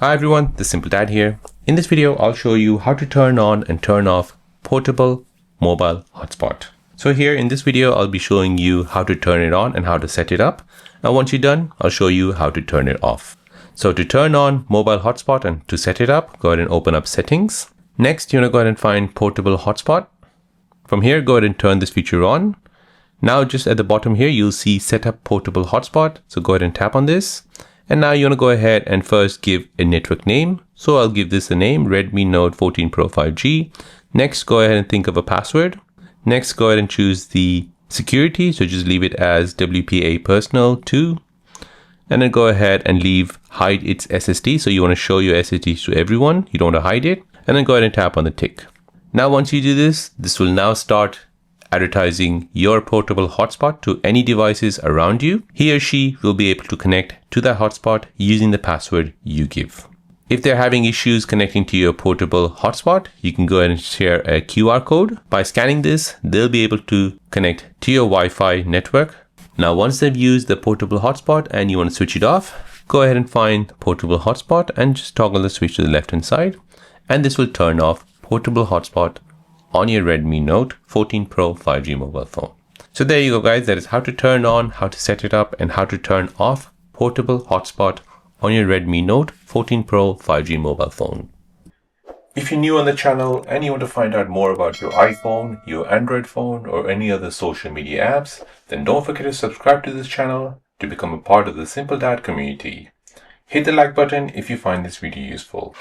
Hi everyone, this is Simple Dad here. In this video, I'll show you how to turn on and turn off portable mobile hotspot. So here in this video, I'll be showing you how to turn it on and how to set it up. Now once you're done, I'll show you how to turn it off. So to turn on mobile hotspot and to set it up, go ahead and open up settings. Next, you want to go ahead and find portable hotspot. From here, go ahead and turn this feature on. Now just at the bottom here, you'll see set up portable hotspot. So go ahead and tap on this. And now you want to go ahead and first give a network name. So I'll give this a name, Redmi Note 14 Pro 5G. Next, go ahead and think of a password. Next, go ahead and choose the security. So just leave it as WPA personal 2. And then go ahead and leave hide its SSD. So you want to show your SSD to everyone. You don't want to hide it. And then go ahead and tap on the tick. Now, once you do this, this will now start advertising your portable hotspot to any devices around you. He or she will be able to connect to that hotspot using the password you give. If they're having issues connecting to your portable hotspot, you can go ahead and share a QR code. By scanning this, they'll be able to connect to your Wi-Fi network. Now, once they've used the portable hotspot and you want to switch it off, go ahead and find the portable hotspot and just toggle the switch to the left-hand side. And this will turn off portable hotspot on your Redmi Note 14 Pro 5G mobile phone. So there you go guys, that is how to turn on, how to set it up, and how to turn off portable hotspot on your Redmi Note 14 Pro 5G mobile phone. If you're new on the channel and you want to find out more about your iPhone, your Android phone, or any other social media apps, then don't forget to subscribe to this channel to become a part of the Simple Dad community. Hit the like button if you find this video useful.